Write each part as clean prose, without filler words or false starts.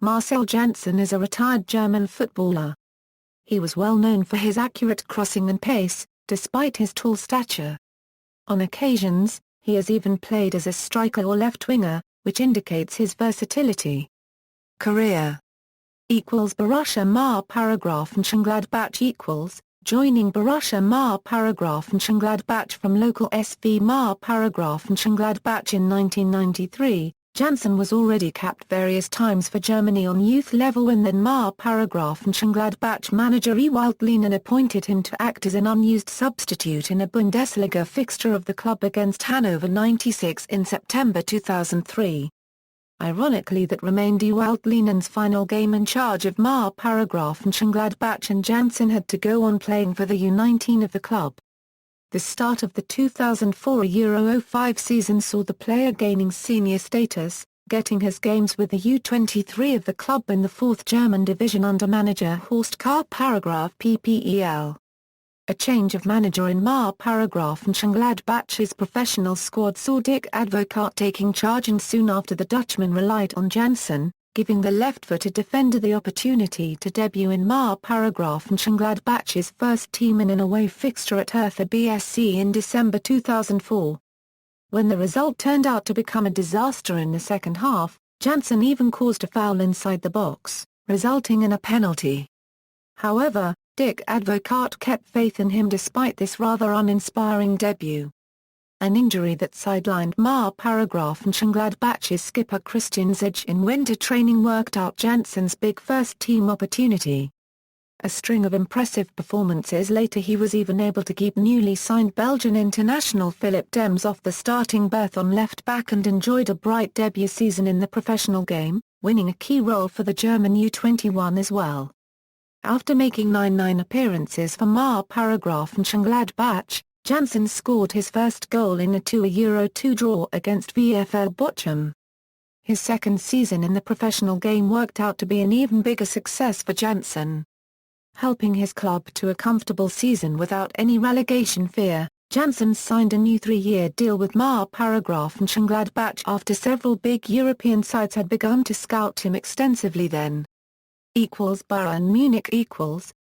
Marcell Jansen is a retired German footballer. He was well known for his accurate crossing and pace, despite his tall stature. On occasions, he has even played as a striker or left winger, which indicates his versatility. Career Borussia Mönchengladbach joining Borussia Mönchengladbach from local SV Mönchengladbach in 1993, Jansen was already capped various times for Germany on youth level when then Mönchengladbach manager Ewald Lehnen appointed him to act as an unused substitute in a Bundesliga fixture of the club against Hannover 96 in September 2003. Ironically, that remained Ewald Lehnen's final game in charge of Mönchengladbach, and Jansen had to go on playing for the U19 of the club. The start of the 2004 Euro 05 season saw the player gaining senior status, getting his games with the U23 of the club in the 4th German division under manager Horst Karl PPEL. A change of manager in Mönchengladbach's professional squad saw Dick Advocaat taking charge, and soon after the Dutchman relied on Jansen, giving the left-footed defender the opportunity to debut in Mönchengladbach's first team in an away fixture at Hertha BSC in December 2004. When the result turned out to become a disaster in the second half, Jansen even caused a foul inside the box, resulting in a penalty. However, Dick Advocaat kept faith in him despite this rather uninspiring debut. An injury that sidelined Mönchengladbach's skipper Christian Zege in winter training worked out Jansen's big first-team opportunity. A string of impressive performances later, he was even able to keep newly signed Belgian international Philip Dems off the starting berth on left-back and enjoyed a bright debut season in the professional game, winning a key role for the German U21 as well. After making 9 appearances for Mönchengladbach, Jansen scored his first goal in a 2-2 draw against VfL Bochum. His second season in the professional game worked out to be an even bigger success for Jansen. Helping his club to a comfortable season without any relegation fear, Jansen signed a new 3-year deal with Mönchengladbach after several big European sides had begun to scout him extensively then. Bayern Munich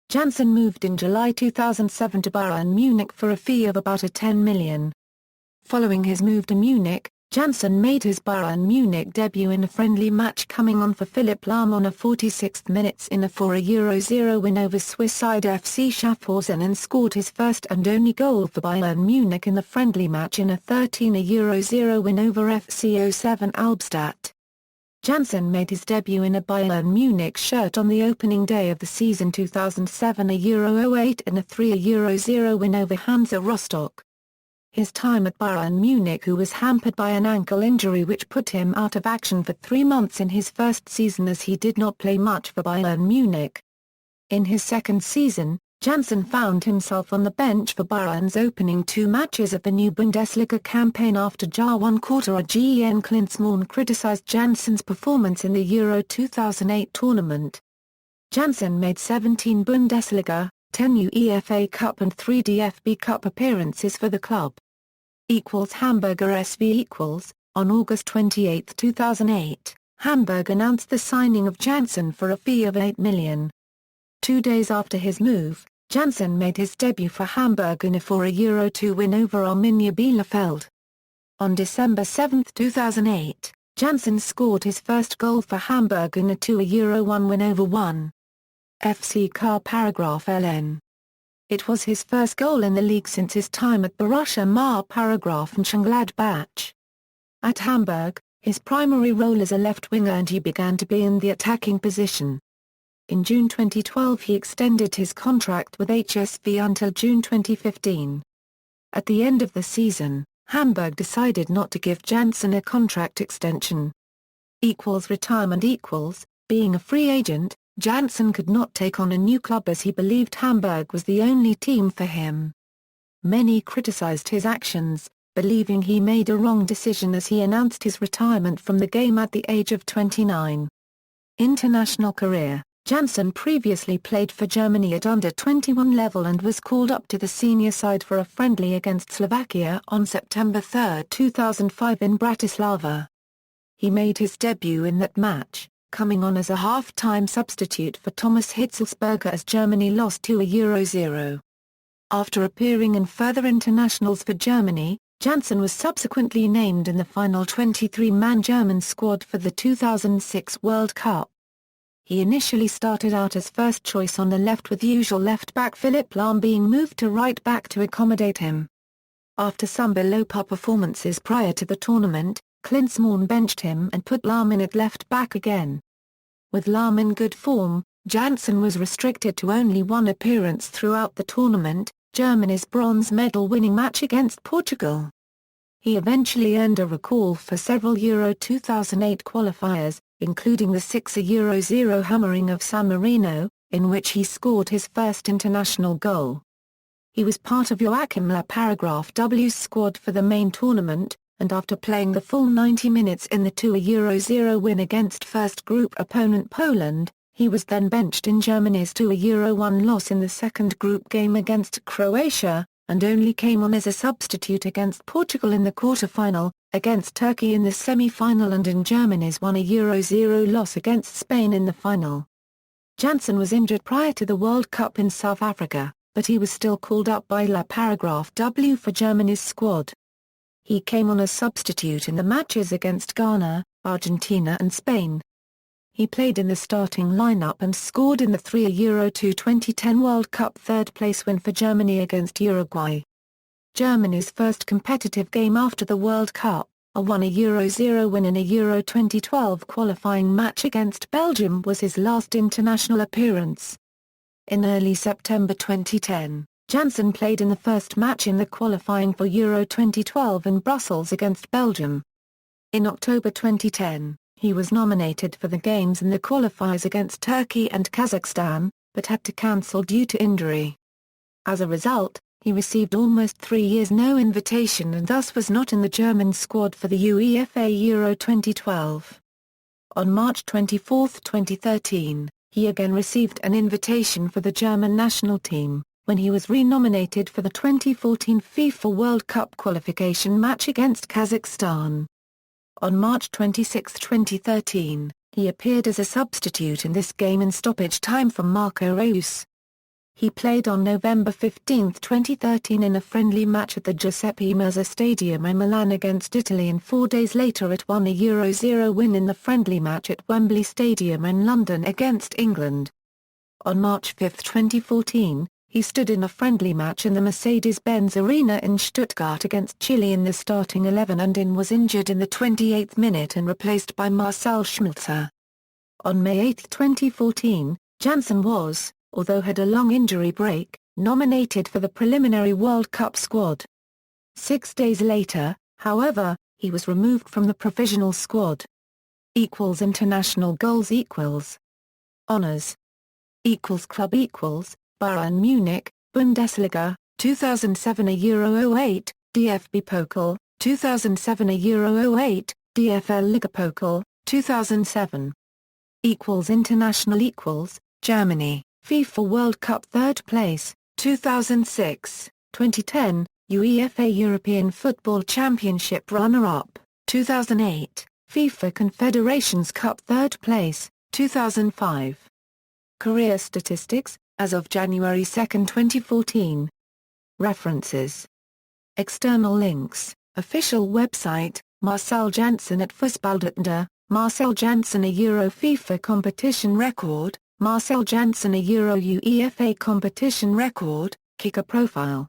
Jansen moved in July 2007 to Bayern Munich for a fee of about £10 million. Following his move to Munich, Jansen made his Bayern Munich debut in a friendly match coming on for Philipp Lahm on a 46th minutes in a 4-0 win over Swiss side FC Schaffhausen, and scored his first and only goal for Bayern Munich in the friendly match in a 13-0 win over FC 07 Albstadt. Jansen made his debut in a Bayern Munich shirt on the opening day of the season 2007 Euro 08 in a 3-0 win over Hansa Rostock. His time at Bayern Munich was hampered by an ankle injury which put him out of action for 3 months in his first season, as he did not play much for Bayern Munich. In his second season, Jansen found himself on the bench for Bayern's opening 2 matches of the new Bundesliga campaign after Jahrhundertkotter Gen Klinsmann criticized Jansen's performance in the Euro 2008 tournament. Jansen made 17 Bundesliga, 10 UEFA Cup and 3 DFB Cup appearances for the club. Hamburger SV On August 28, 2008, Hamburg announced the signing of Jansen for a fee of £8 million. 2 days after his move, Jansen made his debut for Hamburg in a 4-2 win over Arminia Bielefeld. On December 7, 2008, Jansen scored his first goal for Hamburg in a 2-1 win over 1. FC LN. It was his first goal in the league since his time at Borussia Mönchengladbach. At Hamburg, his primary role is a left winger, and he began to be in the attacking position. In June 2012 he extended his contract with HSV until June 2015. At the end of the season, Hamburg decided not to give Jansen a contract extension. Retirement Being a free agent, Jansen could not take on a new club as he believed Hamburg was the only team for him. Many criticized his actions, believing he made a wrong decision as he announced his retirement from the game at the age of 29. International career. Jansen previously played for Germany at under-21 level and was called up to the senior side for a friendly against Slovakia on September 3, 2005 in Bratislava. He made his debut in that match, coming on as a half-time substitute for Thomas Hitzelsberger as Germany lost to a Euro-0. After appearing in further internationals for Germany, Jansen was subsequently named in the final 23-man German squad for the 2006 World Cup. He initially started out as first choice on the left with usual left-back Philipp Lahm being moved to right-back to accommodate him. After some below-par performances prior to the tournament, Klinsmann benched him and put Lahm in at left-back again. With Lahm in good form, Jansen was restricted to only one appearance throughout the tournament, Germany's bronze medal-winning match against Portugal. He eventually earned a recall for several Euro 2008 qualifiers, including the 6-0 hammering of San Marino, in which he scored his first international goal. He was part of Joachim Löw Paragraph W's squad for the main tournament, and after playing the full 90 minutes in the 2-0 win against first group opponent Poland, he was then benched in Germany's 2-1 loss in the second group game against Croatia, and only came on as a substitute against Portugal in the quarter-final, against Turkey in the semi-final and in Germany's 1-0 loss against Spain in the final. Jansen was injured prior to the World Cup in South Africa, but he was still called up by Löw Paragraph W for Germany's squad. He came on as substitute in the matches against Ghana, Argentina and Spain. He played in the starting lineup and scored in the 3-2 2010 World Cup third-place win for Germany against Uruguay. Germany's first competitive game after the World Cup, a 1-0 win in a Euro 2012 qualifying match against Belgium, was his last international appearance. In early September 2010, Jansen played in the first match in the qualifying for Euro 2012 in Brussels against Belgium. In October 2010, he was nominated for the games in the qualifiers against Turkey and Kazakhstan, but had to cancel due to injury. As a result, he received almost 3 years no invitation and thus was not in the German squad for the UEFA Euro 2012. On March 24, 2013, he again received an invitation for the German national team, when he was re-nominated for the 2014 FIFA World Cup qualification match against Kazakhstan. On March 26, 2013, he appeared as a substitute in this game in stoppage time from Marco Reus. He played on November 15, 2013 in a friendly match at the Giuseppe Meazza Stadium in Milan against Italy and 4 days later at 1-0 win in the friendly match at Wembley Stadium in London against England. On March 5, 2014, he stood in a friendly match in the Mercedes-Benz Arena in Stuttgart against Chile in the starting 11 and was injured in the 28th minute and replaced by Marcell Jansen. On May 8, 2014, Jansen was, although had a long injury break, nominated for the preliminary World Cup squad. 6 days later, however, he was removed from the provisional squad. International goals Honours Club Bayern Munich, Bundesliga, 2007 Euro 08, DFB Pokal, 2007 Euro 08, DFL Liga Pokal, 2007. International Germany, FIFA World Cup third place, 2006, 2010, UEFA European Football Championship runner-up, 2008, FIFA Confederations Cup third place, 2005. Career statistics, as of January 2, 2014. References. External links, official website, Marcell Jansen at Fußballdaten, Marcell Jansen a Euro FIFA competition record, Marcell Jansen a Euro UEFA competition record, kicker profile.